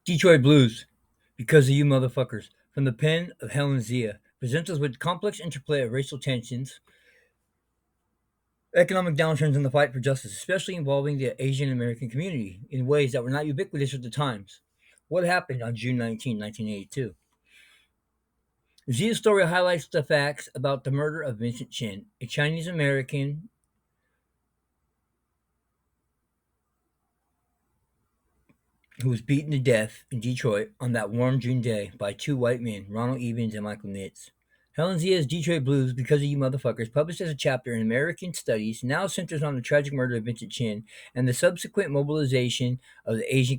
Detroit Blues, Because of You Motherfuckers, from the pen of Helen Zia, presents us with complex interplay of racial tensions, economic downturns, and the fight for justice, especially involving the Asian American community in ways that were not ubiquitous at the times. What happened on June 19, 1982? Zia's story highlights the facts about the murder of Vincent Chin, a Chinese American who was beaten to death in Detroit on that warm June day by two white men, Ronald Evans and Michael Nitz. Helen Zia's Detroit Blues, Because of You Motherfuckers, published as a chapter in American Studies, now centers on the tragic murder of Vincent Chin and the subsequent mobilization of the Asian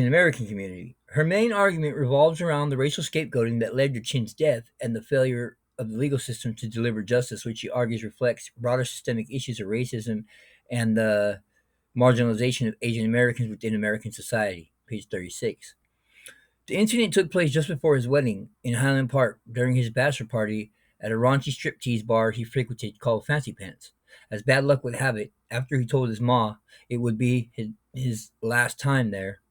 American community. Her main argument revolves around the racial scapegoating that led to Chin's death and the failure of the legal system to deliver justice, which she argues reflects broader systemic issues of racism and the marginalization of Asian Americans within American society. Page 36. The incident took place just before his wedding in Highland Park during his bachelor party at a raunchy striptease bar he frequented called Fancy Pants. As bad luck would have it, after he told his ma it would be his last time there.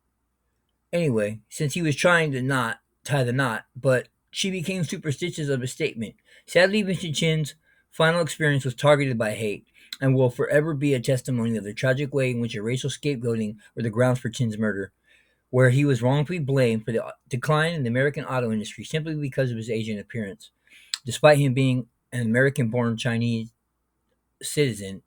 Anyway, since he was trying to not tie the knot, but she became superstitious of his statement. Sadly, Vincent Chin's final experience was targeted by hate and will forever be a testimony of the tragic way in which a racial scapegoating were the grounds for Chin's murder, where he was wrongfully blamed for the decline in the American auto industry simply because of his Asian appearance, despite him being an American born Chinese citizen.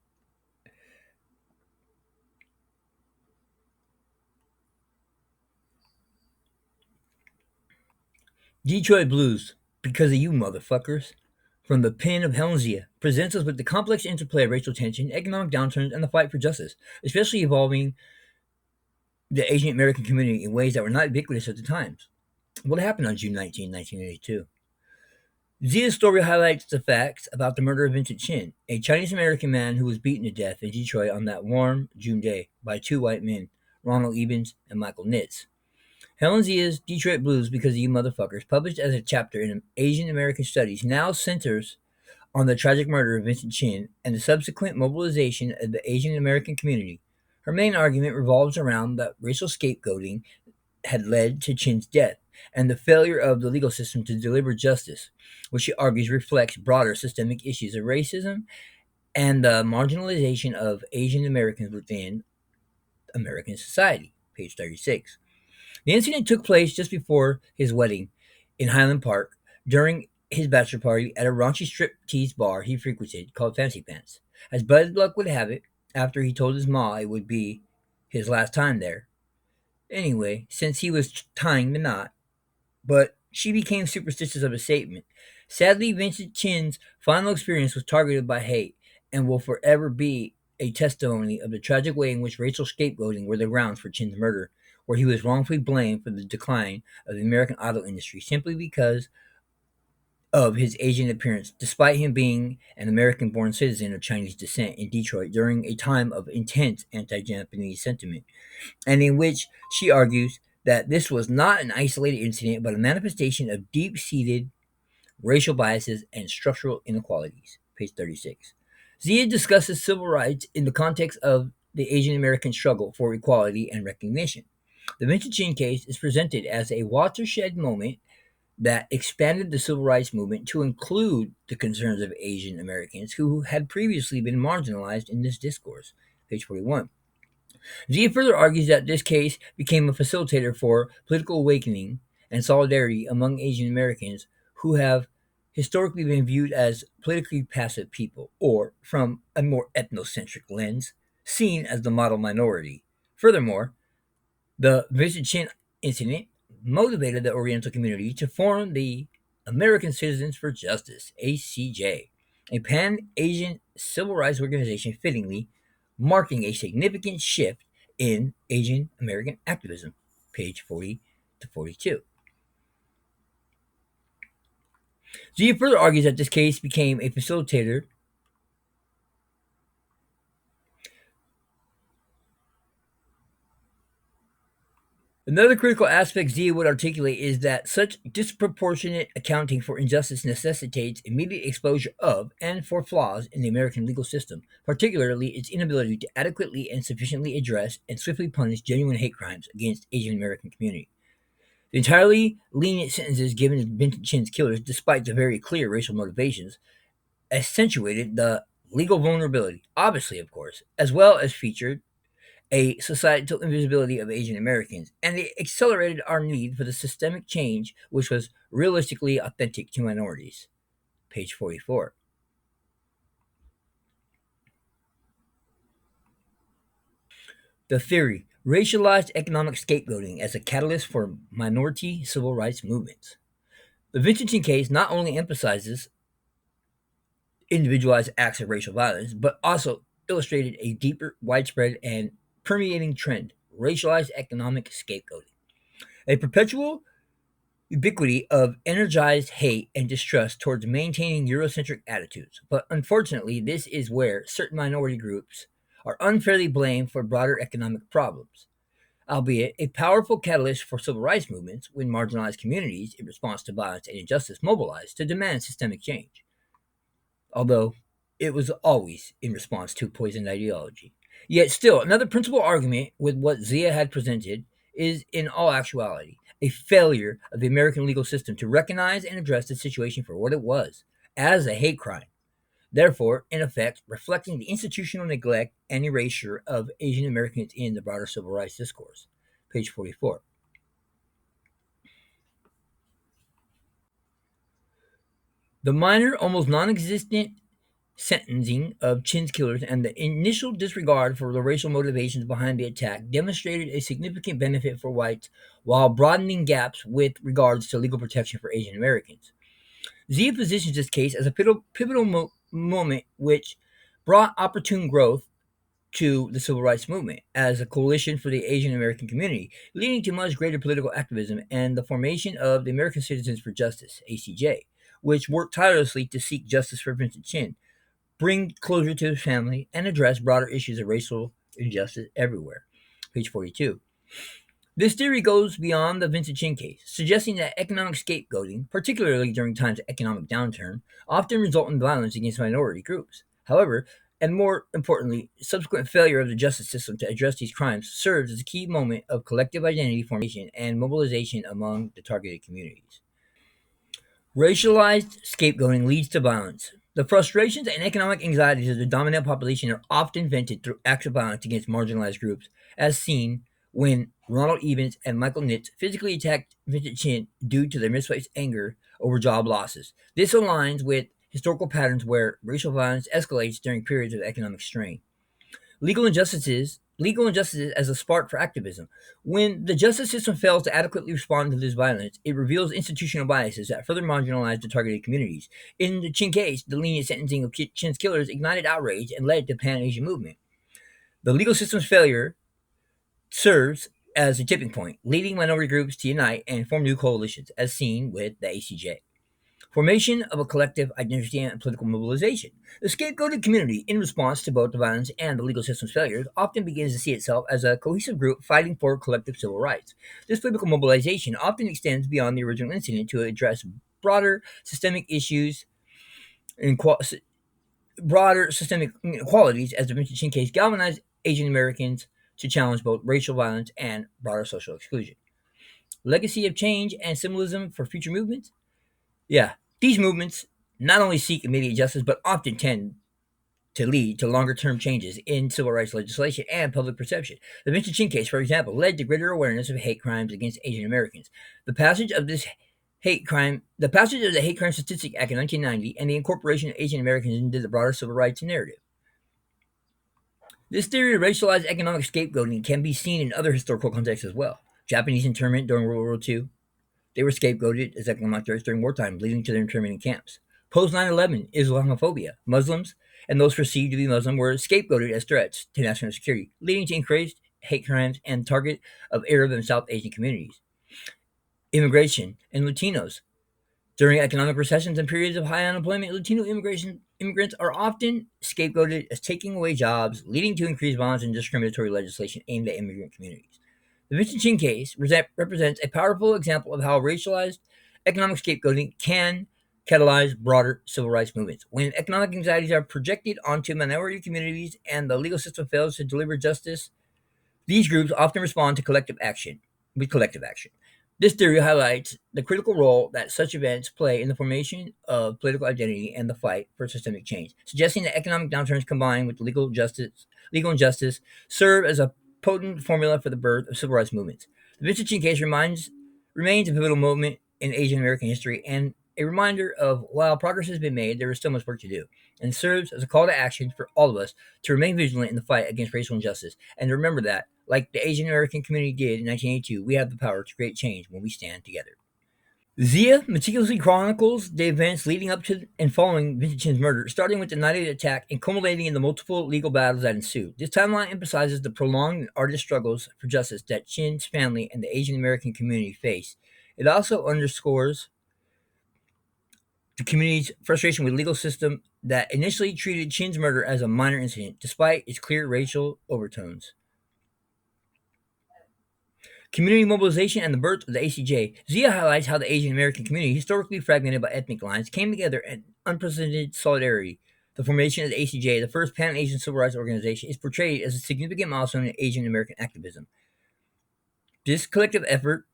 Detroit Blues, Because of You Motherfuckers, from the pen of Helen Zia, presents us with the complex interplay of racial tension, economic downturns, and the fight for justice, especially involving the Asian American community in ways that were not ubiquitous at the times. What happened on June 19, 1982? Zia's story highlights the facts about the murder of Vincent Chin, a Chinese American man who was beaten to death in Detroit on that warm June day by two white men, Ronald Evans and Michael Nitz. Helen Zia's Detroit Blues, Because of You Motherfuckers, published as a chapter in Asian American Studies, now centers on the tragic murder of Vincent Chin and the subsequent mobilization of the Asian American community. Her main argument revolves around that racial scapegoating had led to Chin's death and the failure of the legal system to deliver justice, which she argues reflects broader systemic issues of racism and the marginalization of Asian Americans within American society. Page 36. The incident took place just before his wedding in Highland Park during his bachelor party at a raunchy striptease bar he frequented called Fancy Pants. As bad luck would have it, after he told his ma it would be his last time there. Anyway, since he was tying the knot, but she became superstitious of his statement. Sadly, Vincent Chin's final experience was targeted by hate and will forever be a testimony of the tragic way in which racial scapegoating were the grounds for Chin's murder, where he was wrongfully blamed for the decline of the American auto industry simply because of his Asian appearance, despite him being an American born citizen of Chinese descent in Detroit during a time of intense anti Japanese sentiment, and in which she argues that this was not an isolated incident but a manifestation of deep seated racial biases and structural inequalities. Page 36. Zia discusses civil rights in the context of the Asian American struggle for equality and recognition. The Vincent Chin case is presented as a watershed moment that expanded the civil rights movement to include the concerns of Asian Americans who had previously been marginalized in this discourse. Page 41. Zia further argues that this case became a facilitator for political awakening and solidarity among Asian Americans who have historically been viewed as politically passive people, or, from a more ethnocentric lens, seen as the model minority. Furthermore, the Vincent Chin incident motivated the Oriental community to form the American Citizens for Justice, ACJ, a pan Asian civil rights organization fittingly marking a significant shift in Asian American activism. Page 40 to 42. Zia further argues that this case became a facilitator Another critical aspect Zia would articulate is that such disproportionate accounting for injustice necessitates immediate exposure of and for flaws in the American legal system, particularly its inability to adequately and sufficiently address and swiftly punish genuine hate crimes against Asian American community. The entirely lenient sentences given to Vincent Chin's killers, despite the very clear racial motivations, accentuated the legal vulnerability, obviously, of course, as well as featured a societal invisibility of Asian Americans, and they accelerated our need for the systemic change which was realistically authentic to minorities. Page 44. The theory racialized economic scapegoating as a catalyst for minority civil rights movements. The Vincent Chin case not only emphasizes individualized acts of racial violence, but also illustrated a deeper, widespread, and permeating trend racialized economic scapegoating. A perpetual ubiquity of energized hate and distrust towards maintaining Eurocentric attitudes. But unfortunately, this is where certain minority groups are unfairly blamed for broader economic problems, albeit a powerful catalyst for civil rights movements when marginalized communities, in response to violence and injustice, mobilize to demand systemic change, although it was always in response to poisoned ideology. Yet still, another principal argument with what Zia had presented is, in all actuality, a failure of the American legal system to recognize and address the situation for what it was, as a hate crime. Therefore, in effect, reflecting the institutional neglect and erasure of Asian Americans in the broader civil rights discourse. Page 44. The minor, almost non existent sentencing of Chin's killers and the initial disregard for the racial motivations behind the attack demonstrated a significant benefit for whites while broadening gaps with regards to legal protection for Asian Americans. Zia positions this case as a pivotal moment which brought opportune growth to the civil rights movement as a coalition for the Asian American community, leading to much greater political activism and the formation of the American Citizens for Justice, ACJ, which worked tirelessly to seek justice for Vincent Chin, bring closure to his family, and address broader issues of racial injustice everywhere. Page 42. This theory goes beyond the Vincent Chin case, suggesting that economic scapegoating, particularly during times of economic downturn, often result in violence against minority groups. However, and more importantly, subsequent failure of the justice system to address these crimes serves as a key moment of collective identity formation and mobilization among the targeted communities. Racialized scapegoating leads to violence. The frustrations and economic anxieties of the dominant population are often vented through acts of violence against marginalized groups, as seen when Ronald Evans and Michael Nitz physically attacked Vincent Chin due to their misplaced anger over job losses. This aligns with historical patterns where racial violence escalates during periods of economic strain. Legal injustices as a spark for activism. When the justice system fails to adequately respond to this violence, it reveals institutional biases that further marginalize the targeted communities. In the Chin case, the lenient sentencing of Chin's killers ignited outrage and led to Pan-Asian movement. The legal system's failure serves as a tipping point, leading minority groups to unite and form new coalitions, as seen with the ACJ. Formation of a collective identity and political mobilization. The scapegoated community, in response to both the violence and the legal system's failures, often begins to see itself as a cohesive group fighting for collective civil rights. This political mobilization often extends beyond the original incident to address broader systemic issues and broader systemic inequalities, as the Vincent Chin case galvanized Asian Americans to challenge both racial violence and broader social exclusion. Legacy of change and symbolism for future movements. Yeah, these movements not only seek immediate justice, but often tend to lead to longer term changes in civil rights legislation and public perception. The Vincent Chin case, for example, led to greater awareness of hate crimes against Asian Americans. The passage of the Hate Crime Statistic Act in 1990, and the incorporation of Asian Americans into the broader civil rights narrative. This theory of racialized economic scapegoating can be seen in other historical contexts as well. Japanese internment during World War II, they were scapegoated as economic threats during wartime, leading to their internment in camps. Post 9/11, Islamophobia. Muslims and those perceived to be Muslim were scapegoated as threats to national security, leading to increased hate crimes and target of Arab and South Asian communities. Immigration and Latinos. During economic recessions and periods of high unemployment, Latino immigrants are often scapegoated as taking away jobs, leading to increased violence and discriminatory legislation aimed at immigrant communities. The Vincent Chin case represents a powerful example of how racialized economic scapegoating can catalyze broader civil rights movements. When economic anxieties are projected onto minority communities and the legal system fails to deliver justice, these groups often respond to collective action. This theory highlights the critical role that such events play in the formation of political identity and the fight for systemic change, suggesting that economic downturns combined with legal injustice serve as a potent formula for the birth of civil rights movements. The Vincent Chin case remains a pivotal moment in Asian American history and a reminder of while progress has been made, there is still much work to do, and serves as a call to action for all of us to remain vigilant in the fight against racial injustice and to remember that like the Asian American community did in 1982, we have the power to create change when we stand together. Zia meticulously chronicles the events leading up to and following Vincent Chin's murder, starting with the night of the attack and culminating in the multiple legal battles that ensued. This timeline emphasizes the prolonged and arduous struggles for justice that Chin's family and the Asian American community face. It also underscores the community's frustration with the legal system that initially treated Chin's murder as a minor incident, despite its clear racial overtones. Community mobilization and the birth of the ACJ. Zia highlights how the Asian American community, historically fragmented by ethnic lines, came together in unprecedented solidarity. The formation of the ACJ, the first Pan Asian civil rights organization, is portrayed as a significant milestone in Asian American activism. This collective effort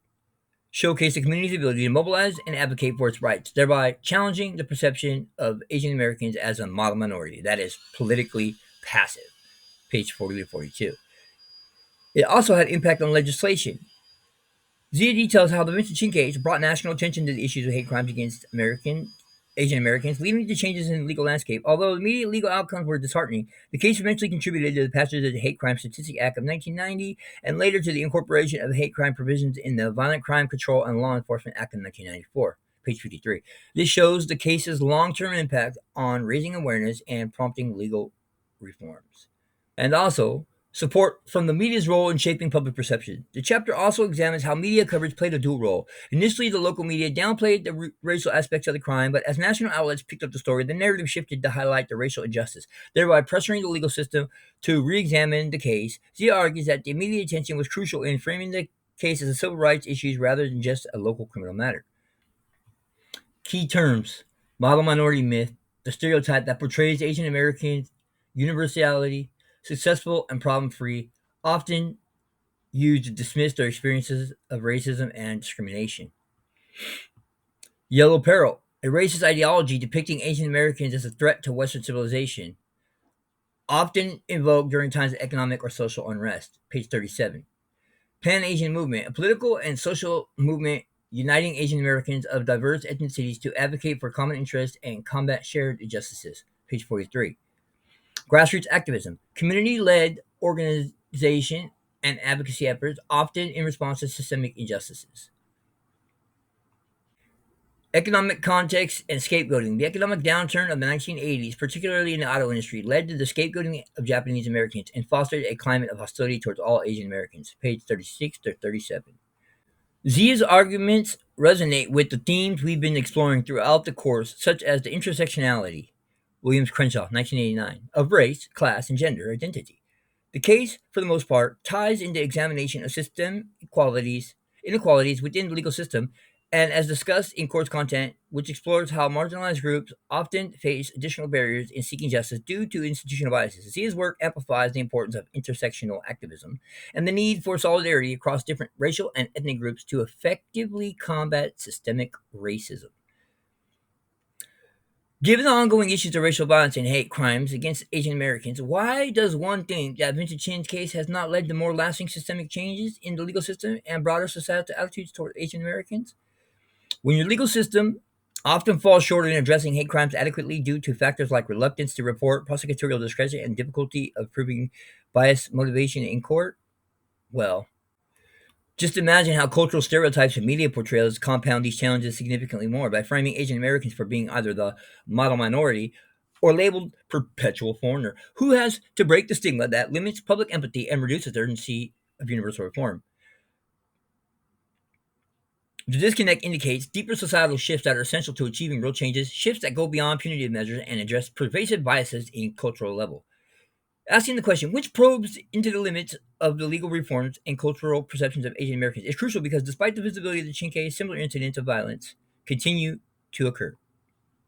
showcased the community's ability to mobilize and advocate for its rights, thereby challenging the perception of Asian Americans as a model minority, that is, politically passive. Page 40 to 42. It also had impact on legislation. Zia details how the Vincent Chin case brought national attention to the issues of hate crimes against Asian Americans, leading to changes in the legal landscape. Although immediate legal outcomes were disheartening, the case eventually contributed to the passage of the Hate Crime Statistic Act of 1990 and later to the incorporation of hate crime provisions in the Violent Crime Control and Law Enforcement Act of 1994. Page 53. This shows the case's long-term impact on raising awareness and prompting legal reforms. And also, support from the media's role in shaping public perception. The chapter also examines how media coverage played a dual role. Initially, the local media downplayed the racial aspects of the crime, but as national outlets picked up the story, the narrative shifted to highlight the racial injustice, thereby pressuring the legal system to re-examine the case. Zia argues that the media attention was crucial in framing the case as a civil rights issue rather than just a local criminal matter. Key terms: model minority myth, the stereotype that portrays Asian Americans universality, successful and problem-free, often used to dismiss their experiences of racism and discrimination. Yellow Peril, a racist ideology depicting Asian Americans as a threat to Western civilization, often invoked during times of economic or social unrest. Page 37. Pan-Asian Movement, a political and social movement uniting Asian Americans of diverse ethnicities to advocate for common interests and combat shared injustices. Page 43. Grassroots activism, community-led organization and advocacy efforts, often in response to systemic injustices. Economic context and scapegoating. The economic downturn of the 1980s, particularly in the auto industry, led to the scapegoating of Japanese Americans and fostered a climate of hostility towards all Asian Americans. Page 36 to 37. Zia's arguments resonate with the themes we've been exploring throughout the course, such as the intersectionality, Williams Crenshaw, 1989, of race, class, and gender identity. The case, for the most part, ties into examination of system inequalities within the legal system, and as discussed in course content, which explores how marginalized groups often face additional barriers in seeking justice due to institutional biases. Zia's work amplifies the importance of intersectional activism and the need for solidarity across different racial and ethnic groups to effectively combat systemic racism. Given the ongoing issues of racial violence and hate crimes against Asian Americans, why does one think that Vincent Chin's case has not led to more lasting systemic changes in the legal system and broader societal attitudes toward Asian Americans? When your legal system often falls short in addressing hate crimes adequately due to factors like reluctance to report, prosecutorial discretion, and difficulty of proving bias motivation in court, well, just imagine how cultural stereotypes and media portrayals compound these challenges significantly more by framing Asian Americans for being either the model minority or labeled perpetual foreigner, who has to break the stigma that limits public empathy and reduces the urgency of universal reform. The disconnect indicates deeper societal shifts that are essential to achieving real changes, shifts that go beyond punitive measures and address pervasive biases in cultural level. Asking the question, which probes into the limits of the legal reforms and cultural perceptions of Asian Americans, is crucial because despite the visibility of the Chinque, similar incidents of violence continue to occur.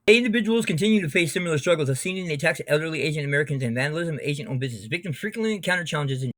Individuals continue to face similar struggles, as seen in the attacks of elderly Asian Americans and vandalism of Asian-owned businesses. Victims frequently encounter challenges in